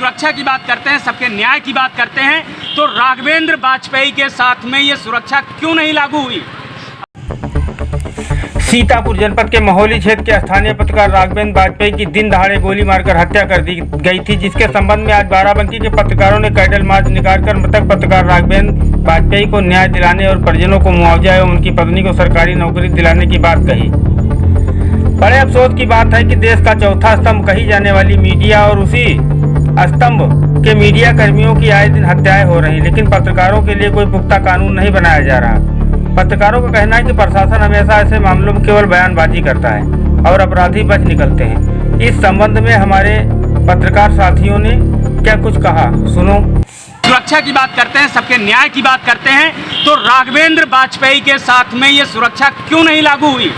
सुरक्षा की बात करते हैं, सबके न्याय की बात करते हैं, तो राघवेंद्र वाजपेयी के साथ में ये सुरक्षा क्यों नहीं लागू हुई? सीतापुर जनपद के महोली क्षेत्र के स्थानीय पत्रकार राघवेंद्र वाजपेयी की दिन दहाड़े गोली मारकर हत्या कर दी गई थी, जिसके संबंध में आज बाराबंकी के पत्रकारों ने कैंडल मार्च निकालकर मृतक पत्रकार राघवेंद्र वाजपेयी को न्याय दिलाने और परिजनों को मुआवजा एवं उनकी पत्नी को सरकारी नौकरी दिलाने की बात कही। बड़े अफसोस की बात है कि देश का चौथा स्तंभ कही जाने वाली मीडिया और उसी स्तंभ के मीडिया कर्मियों की आए दिन हत्याएं हो रही, लेकिन पत्रकारों के लिए कोई पुख्ता कानून नहीं बनाया जा रहा। पत्रकारों का कहना है कि प्रशासन हमेशा ऐसे मामलों में केवल बयानबाजी करता है और अपराधी बच निकलते हैं। इस संबंध में हमारे पत्रकार साथियों ने क्या कुछ कहा, सुनो। सुरक्षा की बात करते हैं, सबके न्याय की बात करते हैं, तो राघवेंद्र वाजपेयी के साथ में ये सुरक्षा क्यों नहीं लागू हुई?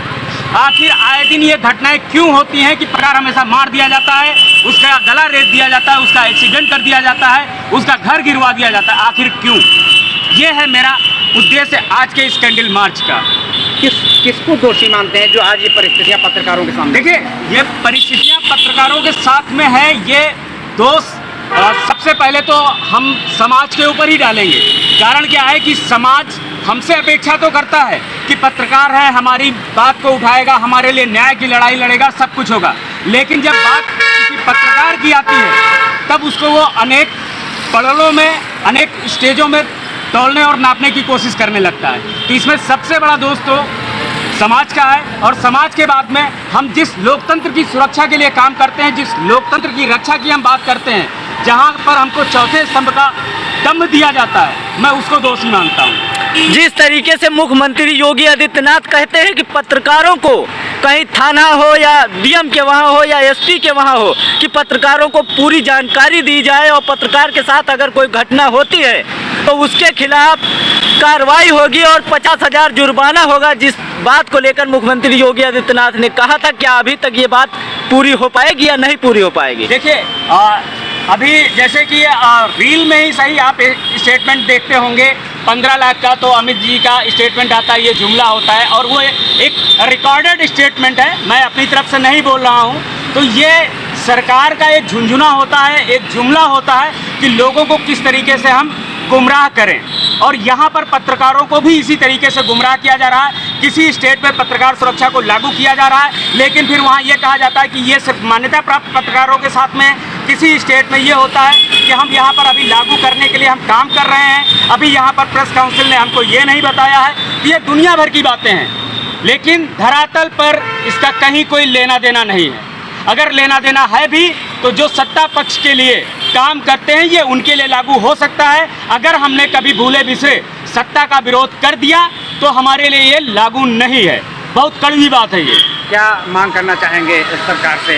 आखिर आए दिन ये घटनाएं क्यों होती हैं कि पत्रकार हमेशा मार दिया जाता है, उसका गला रेत दिया जाता है, उसका एक्सीडेंट कर दिया जाता है, उसका घर गिरवा दिया जाता है? आखिर क्यों? ये है मेरा उद्देश्य आज के इस कैंडल मार्च का। किसको दोषी मानते हैं जो आज ये परिस्थितियां पत्रकारों के सामने? देखिए, ये परिस्थितियां पत्रकारों के साथ में है, ये दोष सबसे पहले तो हम समाज के ऊपर ही डालेंगे। कारण क्या है कि समाज हमसे अपेक्षा तो करता है कि पत्रकार है, हमारी बात को उठाएगा, हमारे लिए न्याय की लड़ाई लड़ेगा, सब कुछ होगा। लेकिन जब बात किसी पत्रकार की आती है तब उसको वो अनेक पड़लों में, अनेक स्टेजों में तोलने और नापने की कोशिश करने लगता है। तो इसमें सबसे बड़ा दोष तो समाज का है, और समाज के बाद में हम जिस लोकतंत्र की सुरक्षा के लिए काम करते हैं, जिस लोकतंत्र की रक्षा की हम बात करते हैं, जहां पर हमको चौथे स्तंभ का दम दिया जाता है, मैं उसको दोषी मानता हूं। जिस तरीके से मुख्यमंत्री योगी आदित्यनाथ कहते हैं कि पत्रकारों को कहीं थाना हो या डीएम के वहाँ हो या एसपी के वहाँ हो, कि पत्रकारों को पूरी जानकारी दी जाए और पत्रकार के साथ अगर कोई घटना होती है तो उसके खिलाफ कार्रवाई होगी और 50,000 जुर्माना होगा। जिस बात को लेकर मुख्यमंत्री योगी आदित्यनाथ ने कहा था, क्या अभी तक ये बात पूरी हो पाएगी या नहीं पूरी हो पाएगी? देखिए, अभी जैसे कि रील में ही सही आप स्टेटमेंट देखते होंगे, 15 लाख का तो अमित जी का स्टेटमेंट आता है, ये जुमला होता है, और वो एक रिकॉर्डेड स्टेटमेंट है, मैं अपनी तरफ से नहीं बोल रहा हूँ। तो ये सरकार का एक झुंझुना होता है, एक जुमला होता है कि लोगों को किस तरीके से हम गुमराह करें, और यहाँ पर पत्रकारों को भी इसी तरीके से गुमराह किया जा रहा है। किसी स्टेट में पत्रकार सुरक्षा को लागू किया जा रहा है, लेकिन फिर वहाँ ये कहा जाता है कि ये सिर्फ मान्यता प्राप्त पत्रकारों के साथ में, किसी स्टेट में ये होता है कि हम यहाँ पर अभी लागू करने के लिए हम काम कर रहे हैं, अभी यहाँ पर प्रेस काउंसिल ने हमको ये नहीं बताया है। ये दुनिया भर की बातें हैं, लेकिन धरातल पर इसका कहीं कोई लेना देना नहीं है। अगर लेना देना है भी तो जो सत्ता पक्ष के लिए काम करते हैं ये उनके लिए लागू हो सकता है। अगर हमने कभी भूले भी से सत्ता का विरोध कर दिया तो हमारे लिए ये लागू नहीं है। बहुत कड़वी बात है ये। क्या मांग करना चाहेंगे सरकार से?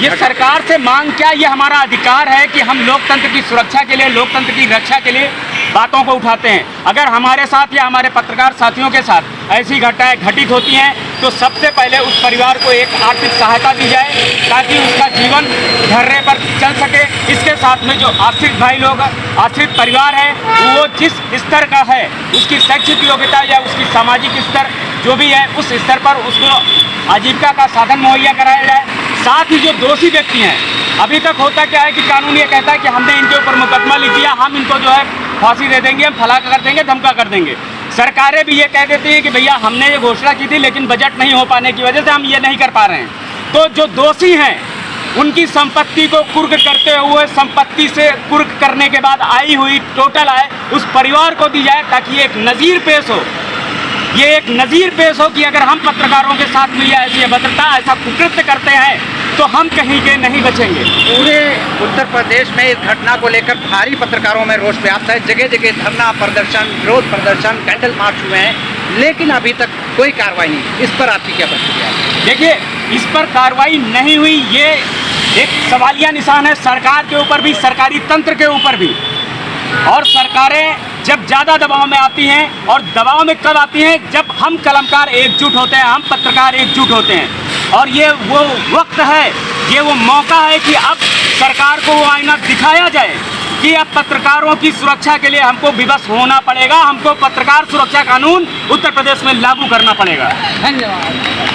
ये सरकार से मांग क्या, ये हमारा अधिकार है कि हम लोकतंत्र की सुरक्षा के लिए, लोकतंत्र की रक्षा के लिए बातों को उठाते हैं। अगर हमारे साथ या हमारे पत्रकार साथियों के साथ ऐसी घटनाएं घटित होती हैं तो सबसे पहले उस परिवार को एक आर्थिक सहायता दी जाए ताकि उसका जीवन धर्रे पर चल सके। इसके साथ में जो आश्रित भाई लोग, आश्रित परिवार है, वो जिस स्तर का है, उसकी शैक्षिक योग्यता या उसकी सामाजिक स्तर जो भी है, उस स्तर पर उसको आजीविका का साधन मुहैया कराया जाए। साथ ही जो दोषी व्यक्ति हैं, अभी तक होता क्या है कि कानून ये कहता है कि हमने इनके ऊपर मुकदमा लिख दिया, हम इनको जो है फांसी दे देंगे, हम फला कर देंगे, धमका कर देंगे। सरकारें भी ये कह देती हैं कि भैया हमने ये घोषणा की थी, लेकिन बजट नहीं हो पाने की वजह से हम ये नहीं कर पा रहे हैं। तो जो दोषी हैं उनकी संपत्ति को कुर्क करते हुए, संपत्ति से कुर्क करने के बाद आई हुई टोटल आय उस परिवार को दी जाए, ताकि एक नज़ीर पेश हो। ये एक नज़ीर पेश हो कि अगर हम पत्रकारों के साथ में ऐसी अभद्रता, ऐसा कुकृत्य करते हैं तो हम कहीं के नहीं बचेंगे। पूरे उत्तर प्रदेश में इस घटना को लेकर भारी पत्रकारों में रोष व्याप्त है। जगह जगह धरना प्रदर्शन, विरोध प्रदर्शन, कैंडल मार्च हुए हैं, लेकिन अभी तक कोई कार्रवाई नहीं। इस पर आपकी क्या प्रतिक्रिया है? देखिए, इस पर कार्रवाई नहीं हुई, ये एक सवालिया निशान है सरकार के ऊपर भी, सरकारी तंत्र के ऊपर भी। और सरकारें जब ज़्यादा दबाव में आती हैं, और दबाव में कब आती हैं, जब हम कलमकार एकजुट होते हैं, हम पत्रकार एकजुट होते हैं। और ये वो वक्त है, ये वो मौका है कि अब सरकार को वो आईना दिखाया जाए कि अब पत्रकारों की सुरक्षा के लिए हमको विवश होना पड़ेगा, हमको पत्रकार सुरक्षा कानून उत्तर प्रदेश में लागू करना पड़ेगा। धन्यवाद।